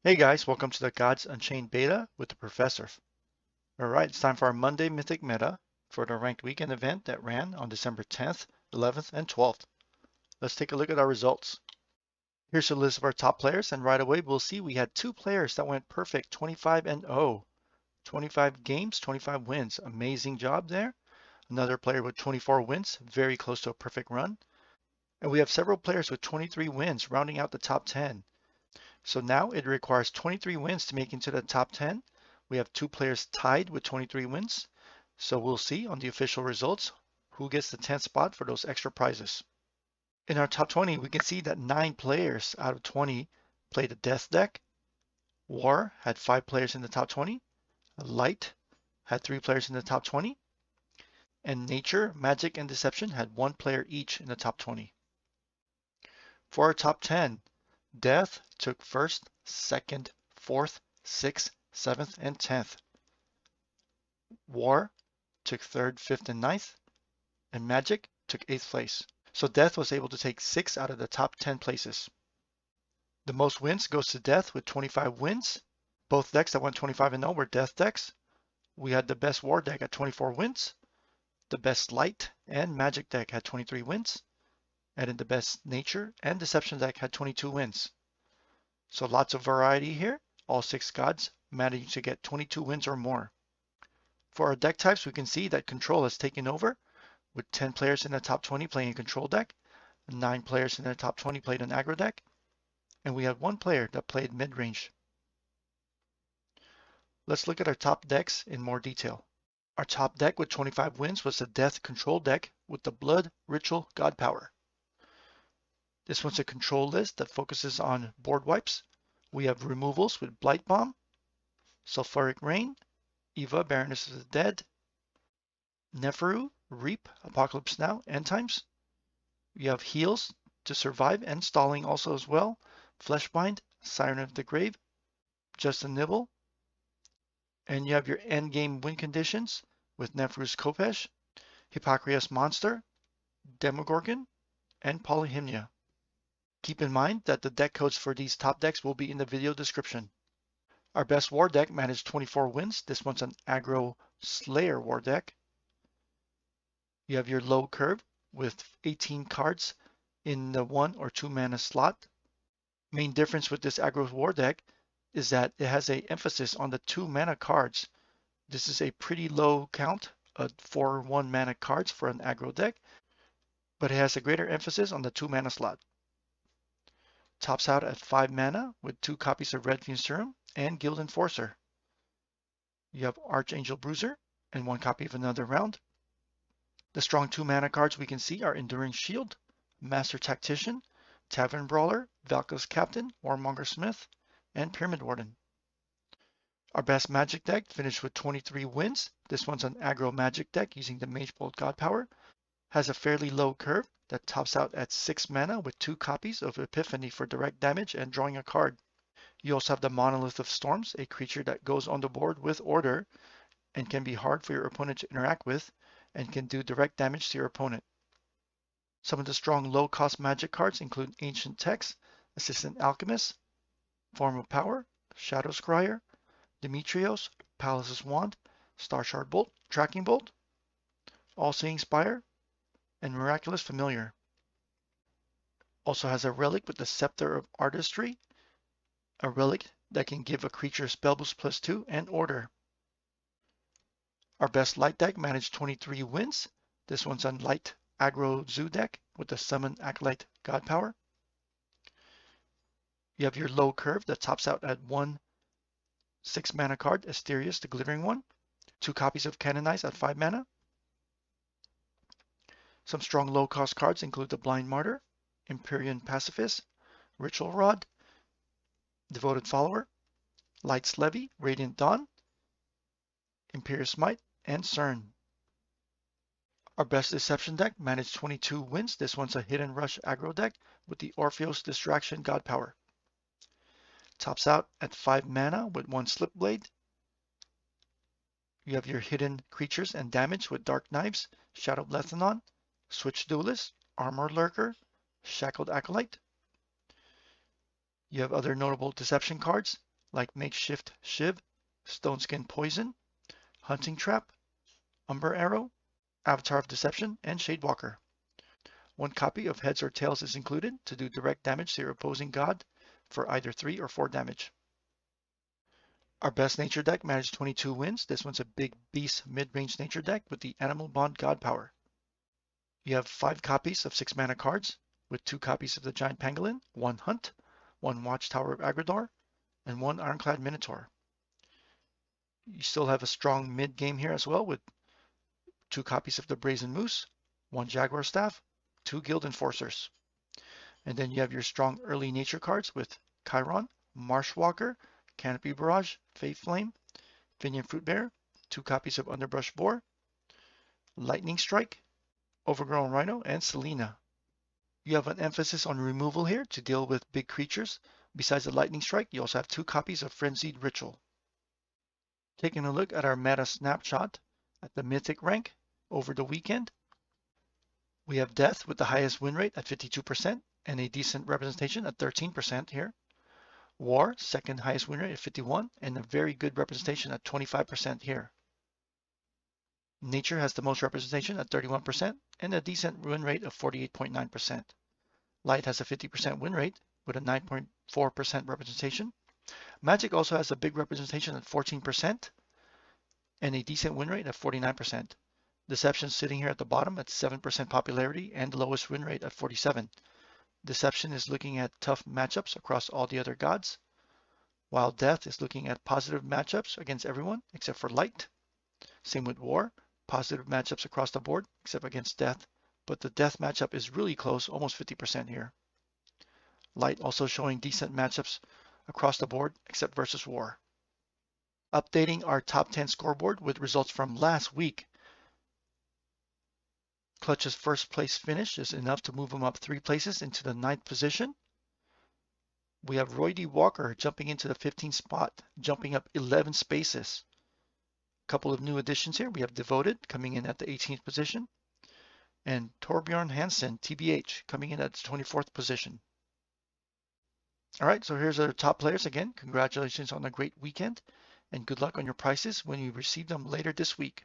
Hey guys, welcome to the Gods Unchained beta with the TheProfesserf. Alright, it's time for our Monday Mythic meta for the ranked weekend event that ran on December 10th, 11th, and 12th. Let's take a look at our results. Here's a list of our top players, and right away we'll see we had two players that went perfect, 25-0. 25 games, 25 wins. Amazing job there. Another player with 24 wins, very close to a perfect run. And we have several players with 23 wins, rounding out the top 10. So now it requires 23 wins to make into the top 10. We have two players tied with 23 wins. So we'll see on the official results who gets the 10th spot for those extra prizes. In our top 20, we can see that 9 players out of 20 played a Death deck. War had 5 players in the top 20. Light had 3 players in the top 20. And Nature, Magic, and Deception had 1 player each in the top 20. For our top 10, Death took 1st, 2nd, 4th, 6th, 7th, and 10th. War took 3rd, 5th, and 9th. And Magic took 8th place. So Death was able to take 6 out of the top 10 places. The most wins goes to Death with 25 wins. Both decks that went 25-0 were Death decks. We had the best War deck at 24 wins. The best Light and Magic deck had 23 wins. And in the best Nature and Deception deck had 22 wins. So lots of variety here. All 6 gods managed to get 22 wins or more. For our deck types, we can see that Control has taken over with 10 players in the top 20 playing a Control deck, 9 players in the top 20 played an Aggro deck, and we had 1 player that played mid-range. Let's look at our top decks in more detail. Our top deck with 25 wins was the Death Control deck with the Blood Ritual God Power. This one's a control list that focuses on board wipes. We have removals with Blight Bomb, Sulfuric Rain, Eva, Baroness of the Dead, Neferu, Reap, Apocalypse Now, End Times. You have heals to survive and stalling also as well. Fleshbind, Siren of the Grave, Just a Nibble. And you have your endgame win conditions with Neferu's Kopesh, Hippocrates Monster, Demogorgon, and Polyhymnia. Keep in mind that the deck codes for these top decks will be in the video description. Our best War deck managed 24 wins. This one's an Aggro Slayer War deck. You have your low curve with 18 cards in the 1 or 2 mana slot. Main difference with this Aggro War deck is that it has an emphasis on the 2 mana cards. This is a pretty low count of 4 1 mana cards for an Aggro deck, but it has a greater emphasis on the 2 mana slot. Tops out at 5 mana with 2 copies of Red Fiend Serum and Guild Enforcer. You have Archangel Bruiser and 1 copy of Another Round. The strong 2 mana cards we can see are Enduring Shield, Master Tactician, Tavern Brawler, Valka's Captain, Warmonger Smith, and Pyramid Warden. Our best Magic deck finished with 23 wins. This one's an Aggro Magic deck using the Magebolt God Power. Has a fairly low curve that tops out at 6 mana with 2 copies of Epiphany for direct damage and drawing a card. You also have the Monolith of Storms, a creature that goes on the board with order and can be hard for your opponent to interact with and can do direct damage to your opponent. Some of the strong low-cost Magic cards include Ancient Text, Assistant Alchemist, Form of Power, Shadow Scryer, Demetrios, Palace's Wand, Starshard Bolt, Tracking Bolt, All-Seeing Spire, and Miraculous Familiar. Also has a relic with the Scepter of Artistry, a relic that can give a creature spell boost +2 and order. Our best Light deck managed 23 wins. This one's on Light Aggro Zoo deck with the Summon Acolyte God Power. You have your low curve that tops out at 1 6 mana card, Asterius, the Glittering One, 2 copies of Canonize at 5 mana. Some strong low cost cards include the Blind Martyr, Empyrean Pacifist, Ritual Rod, Devoted Follower, Light's Levy, Radiant Dawn, Imperious Might, and CERN. Our best Deception deck managed 22 wins. This one's a Hidden Rush Aggro deck with the Orpheus Distraction God Power. Tops out at 5 mana with 1 Slipblade. You have your hidden creatures and damage with Dark Knives, Shadow Lethanon, Switch Duelist, Armor Lurker, Shackled Acolyte. You have other notable deception cards, like Makeshift Shiv, Stone Skin Poison, Hunting Trap, Umber Arrow, Avatar of Deception, and Shadewalker. One copy of Heads or Tails is included to do direct damage to your opposing god for either 3 or 4 damage. Our best nature deck managed 22 wins. This one's a big beast mid-range nature deck with the Animal Bond God Power. You have 5 copies of 6 mana cards, with 2 copies of the Giant Pangolin, 1 Hunt, 1 Watchtower of Agrador, and 1 Ironclad Minotaur. You still have a strong mid game here as well with 2 copies of the Brazen Moose, 1 Jaguar Staff, 2 Guild Enforcers. And then you have your strong early nature cards with Chiron, Marshwalker, Canopy Barrage, Faith Flame, Finian Fruitbearer, 2 copies of Underbrush Boar, Lightning Strike, Overgrown Rhino, and Selena. You have an emphasis on removal here to deal with big creatures. Besides the Lightning Strike, you also have 2 copies of Frenzied Ritual. Taking a look at our meta snapshot at the Mythic rank over the weekend, we have Death with the highest win rate at 52% and a decent representation at 13% here. War, second highest win rate at 51% and a very good representation at 25% here. Nature has the most representation at 31% and a decent win rate of 48.9%. Light has a 50% win rate with a 9.4% representation. Magic also has a big representation at 14% and a decent win rate of 49%. Deception sitting here at the bottom at 7% popularity and the lowest win rate at 47%. Deception is looking at tough matchups across all the other gods, while Death is looking at positive matchups against everyone except for Light. Same with War, positive matchups across the board except against Death, but the Death matchup is really close, almost 50% here. Light also showing decent matchups across the board except versus War. Updating our top 10 scoreboard with results from last week. Clutch's first place finish is enough to move him up 3 places into the 9th position. We have Roy D. Walker jumping into the 15th spot, jumping up 11 spaces. A couple of new additions here. We have Devoted coming in at the 18th position, and Torbjorn Hansen, TBH, coming in at the 24th position. All right, so here's our top players again. Congratulations on a great weekend, and good luck on your prizes when you receive them later this week.